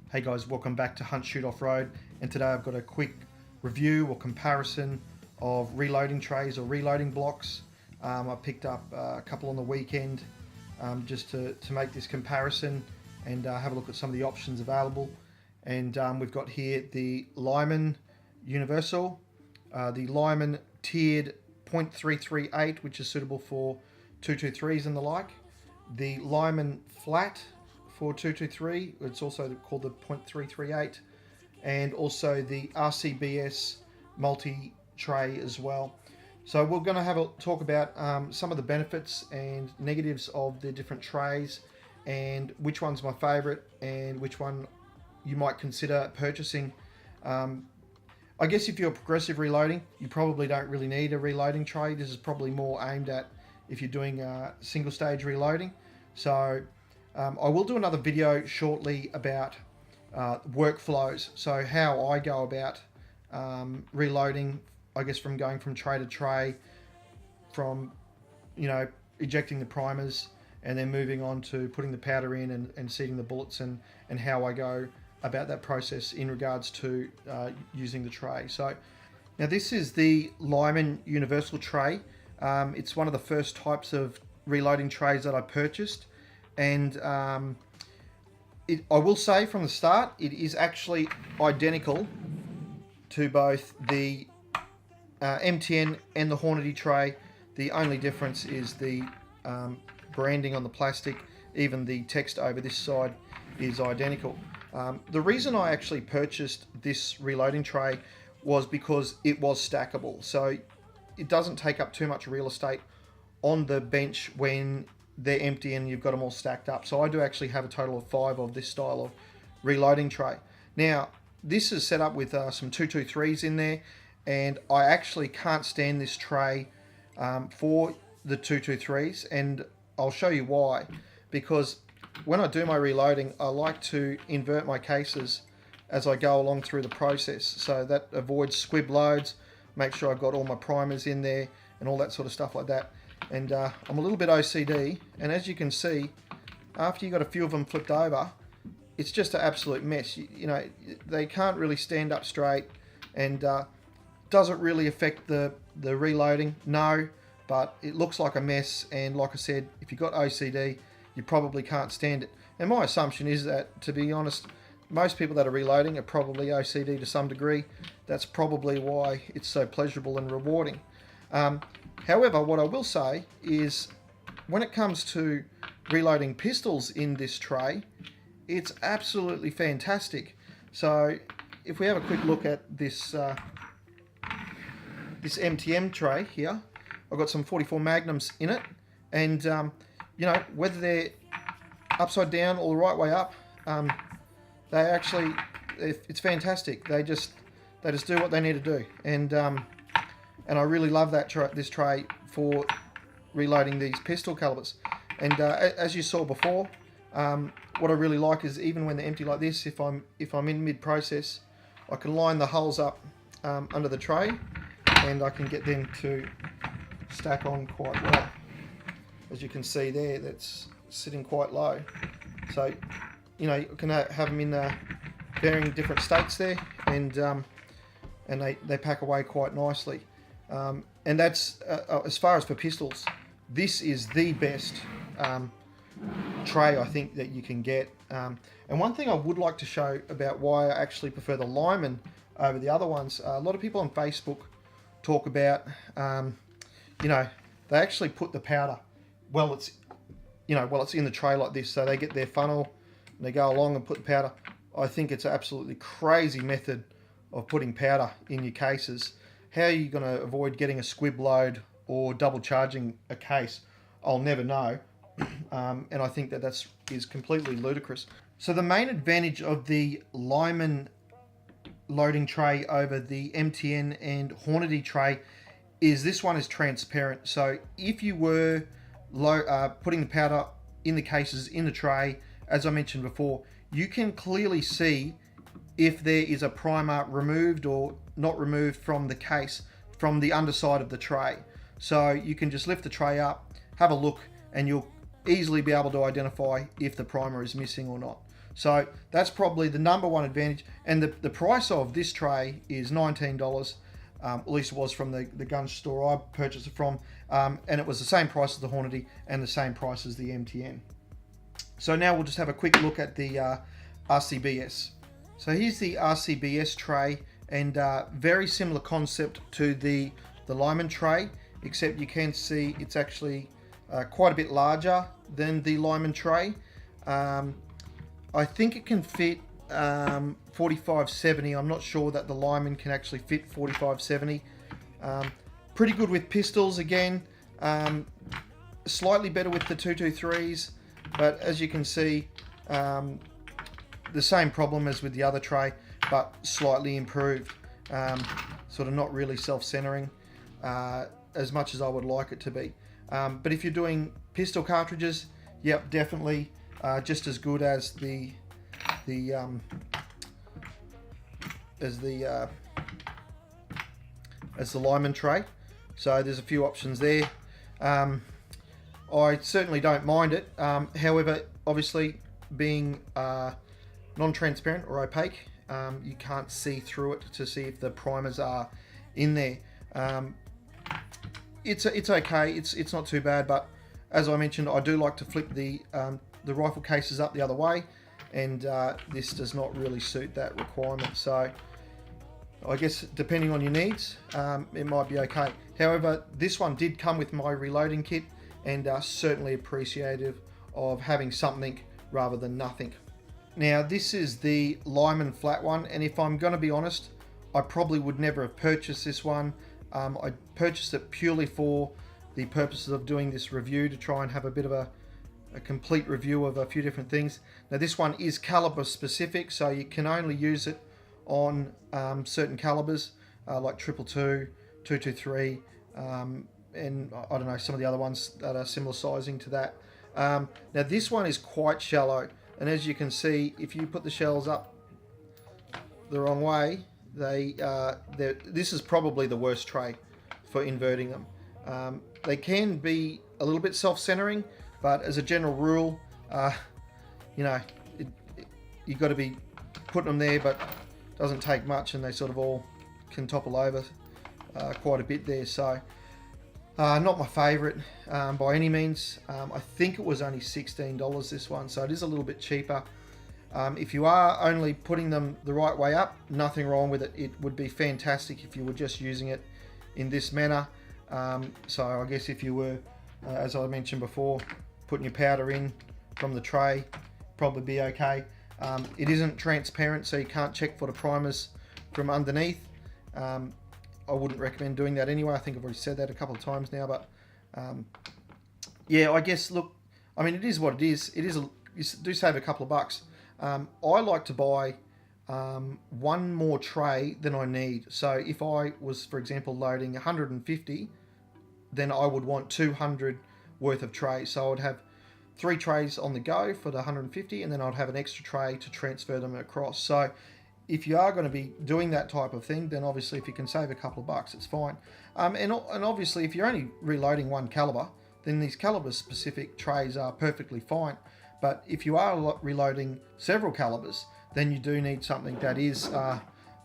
Hey guys, welcome back to Hunt Shoot Off-Road, and today I've got a quick review or comparison of reloading trays or reloading blocks. I picked up a couple on the weekend just to make this comparison and have a look at some of the options available. And we've got here the Lyman Universal, the Lyman tiered .338, which is suitable for 223s and the like, the Lyman flat for 223, it's also called the .338, and also the RCBS multi-tray as well. So we're going to have a talk about some of the benefits and negatives of the different trays, and which one's my favorite and which one you might consider purchasing. I guess if you're progressive reloading, you probably don't really need a reloading tray. This is probably more aimed at if you're doing single stage reloading. So I will do another video shortly about workflows, so how I go about reloading, I guess from going from tray to tray, from ejecting the primers and then moving on to putting the powder in and seating the bullets, and how I go about that process in regards to using the tray. So now this is the Lyman Universal tray. It's one of the first types of reloading trays that I purchased. And I will say from the start, it is actually identical to both the MTN and the Hornady tray. The only difference is the branding on the plastic. Even the text over this side is identical. The reason I actually purchased this reloading tray was because it was stackable. So it doesn't take up too much real estate on the bench when they're empty and you've got them all stacked up. So I do actually have a total of 5 of this style of reloading tray. Now this is set up with some 223s in there, and I actually can't stand this tray for the 223s, and I'll show you why. Because when I do my reloading, I like to invert my cases as I go along through the process, so that avoids squib loads, make sure I've got all my primers in there and all that sort of stuff like that. And I'm a little bit OCD, and as you can see, after you got a few of them flipped over, it's just an absolute mess. They can't really stand up straight, and does it really affect the reloading? No, but it looks like a mess, and like I said, if you've got OCD, you probably can't stand it. And my assumption is that, to be honest, most people that are reloading are probably OCD to some degree. That's probably why it's so pleasurable and rewarding. However, what I will say is, when it comes to reloading pistols in this tray, it's absolutely fantastic. So if we have a quick look at this this MTM tray here, I've got some 44 Magnums in it, and whether they're upside down or the right way up, it's fantastic. They just do what they need to do, and I really love this tray for reloading these pistol calibers. And as you saw before, what I really like is, even when they're empty like this, if I'm in mid-process, I can line the holes up under the tray, and I can get them to stack on quite well. As you can see there, that's sitting quite low. So you can have them in varying different states there, and they pack away quite nicely. And that's as far as for pistols, this is the best tray I think that you can get. And one thing I would like to show about why I actually prefer the Lyman over the other ones, a lot of people on Facebook talk about they actually put the powder while it's in the tray like this, so they get their funnel and they go along and put the powder. I think it's an absolutely crazy method of putting powder in your cases. How are you going to avoid getting a squib load or double charging a case? I'll never know. And I think that is completely ludicrous. So the main advantage of the Lyman loading tray over the MTN and Hornady tray is this one is transparent. So if you were putting the powder in the cases in the tray, as I mentioned before, you can clearly see if there is a primer removed or not removed from the case, from the underside of the tray. So you can just lift the tray up, have a look, and you'll easily be able to identify if the primer is missing or not. So that's probably the number one advantage. And the price of this tray is $19. At least it was from the gun store I purchased it from. And it was the same price as the Hornady and the same price as the MTN. So now we'll just have a quick look at the RCBS. So here's the RCBS tray, and very similar concept to the Lyman tray, except you can see it's actually quite a bit larger than the Lyman tray. I think it can fit 4570. I'm not sure that the Lyman can actually fit 4570. Pretty good with pistols again. Slightly better with the 223s, but as you can see, the same problem as with the other tray, but slightly improved. Sort of not really self-centering as much as I would like it to be. But if you're doing pistol cartridges, yep, definitely just as good as the Lyman tray. So there's a few options there. I certainly don't mind it. However, obviously being non-transparent or opaque, you can't see through it to see if the primers are in there. It's okay. It's not too bad, but as I mentioned, I do like to flip the rifle cases up the other way, and this does not really suit that requirement. So I guess depending on your needs, it might be okay. However, this one did come with my reloading kit, and certainly appreciative of having something rather than nothing. Now this is the Lyman flat one, and if I'm going to be honest, I probably would never have purchased this one. I purchased it purely for the purposes of doing this review, to try and have a bit of a complete review of a few different things. Now this one is caliber specific, so you can only use it on certain calibers like 222, 223, and I don't know, some of the other ones that are similar sizing to that. Now this one is quite shallow, and as you can see, if you put the shells up the wrong way, this is probably the worst tray for inverting them. They can be a little bit self-centering, but as a general rule, you know, you've got to be putting them there, but it doesn't take much, and they sort of all can topple over quite a bit there. So not my favourite by any means. I think it was only $16 this one, so it is a little bit cheaper. If you are only putting them the right way up, nothing wrong with it. It would be fantastic if you were just using it in this manner. So I guess if you were, as I mentioned before, putting your powder in from the tray, probably be okay. It isn't transparent, so you can't check for the primers from underneath. I wouldn't recommend doing that anyway. I think I've already said that a couple of times now, but yeah, I guess, look, I mean, it is what it is. You do save a couple of bucks. I like to buy one more tray than I need. So if I was, for example, loading 150, then I would want 200 worth of trays. So I would have 3 trays on the go for the 150, and then I'd have an extra tray to transfer them across. So if you are going to be doing that type of thing, then obviously if you can save a couple of bucks, it's fine. And obviously if you're only reloading one caliber, then these caliber specific trays are perfectly fine. But if you are reloading several calibers, then you do need something that is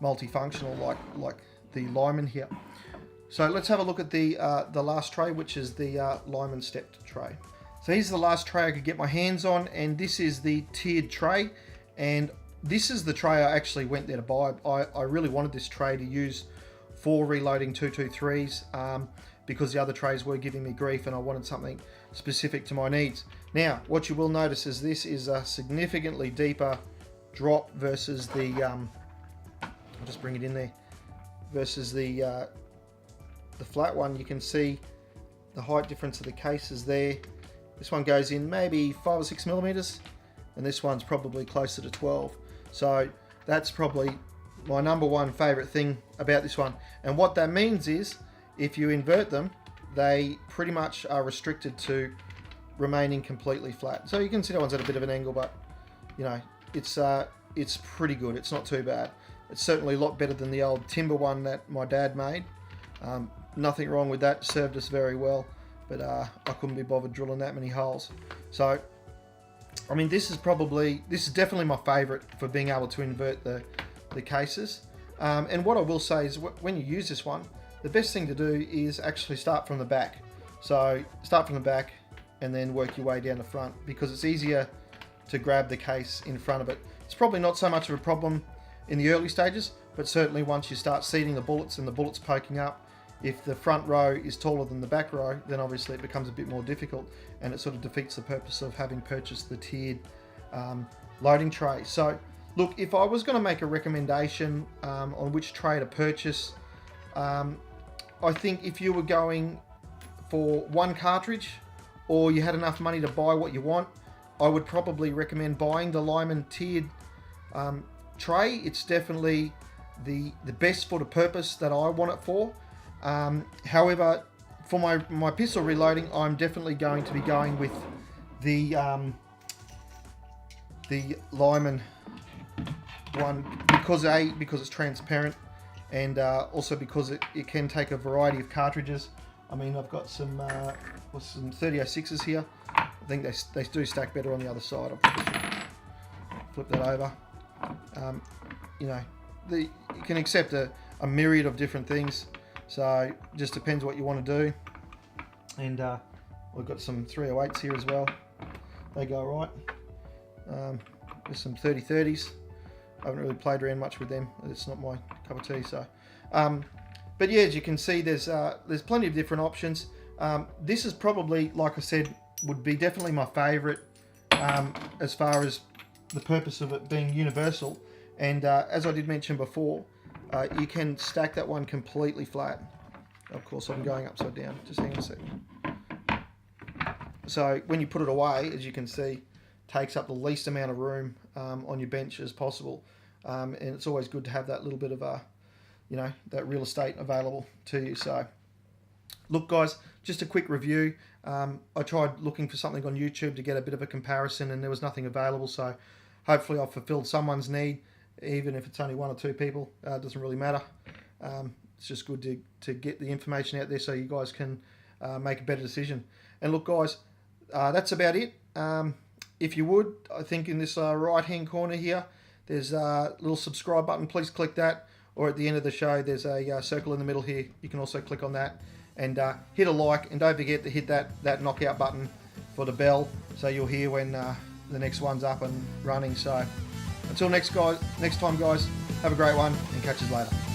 multifunctional, like the Lyman here. So let's have a look at the last tray, which is the Lyman stepped tray. So here's the last tray I could get my hands on, and this is the tiered tray, and this is the tray I actually went there to buy. I really wanted this tray to use for reloading 223s because the other trays were giving me grief, and I wanted something specific to my needs. Now, what you will notice is this is a significantly deeper drop versus the, I'll just bring it in there, versus the flat one. You can see the height difference of the cases there. This one goes in maybe 5 or 6 millimeters, and this one's probably closer to 12. So that's probably my number one favorite thing about this one. And what that means is, if you invert them, they pretty much are restricted to remaining completely flat. So you can see that one's at a bit of an angle, but you know, it's pretty good. It's not too bad. It's certainly a lot better than the old timber one that my dad made. Nothing wrong with that, served us very well, but I couldn't be bothered drilling that many holes. So I mean, this is definitely my favourite for being able to invert the cases. And what I will say is when you use this one, the best thing to do is actually start from the back. So start from the back and then work your way down the front, because it's easier to grab the case in front of it. It's probably not so much of a problem in the early stages, but certainly once you start seating the bullets and the bullets poking up, if the front row is taller than the back row, then obviously it becomes a bit more difficult, and it sort of defeats the purpose of having purchased the tiered loading tray. So look, if I was going to make a recommendation on which tray to purchase, I think if you were going for one cartridge, or you had enough money to buy what you want, I would probably recommend buying the Lyman tiered tray. It's definitely the best for the purpose that I want it for. However, for my pistol reloading, I'm definitely going to be going with the Lyman one, because it's transparent, and also because it can take a variety of cartridges. I mean, I've got some 3006s here. I think they do stack better on the other side. I'll probably flip that over. You know, you can accept a myriad of different things, so it just depends what you want to do. And we've got some 308s here as well. They go all right. There's some 3030s. I haven't really played around much with them. It's not my cup of tea. So, but yeah, as you can see, there's plenty of different options. This is probably, like I said, would be definitely my favourite as far as the purpose of it being universal. And as I did mention before, you can stack that one completely flat. Of course, I'm going upside down. Just hang on a second. So when you put it away, as you can see, takes up the least amount of room on your bench as possible. And it's always good to have that little bit of that real estate available to you. So look, guys, just a quick review. I tried looking for something on YouTube to get a bit of a comparison, and there was nothing available. So hopefully I've fulfilled someone's need, even if it's only one or two people. It doesn't really matter. It's just good to get the information out there so you guys can make a better decision. And look, guys, that's about it. If you would, I think in this right hand corner here, there's a little subscribe button. Please click that. Or at the end of the show, there's a circle in the middle here. You can also click on that and hit a like, and don't forget to hit that knockout button for the bell, so you'll hear when the next one's up and running. So until next time, guys, have a great one, and catch us later.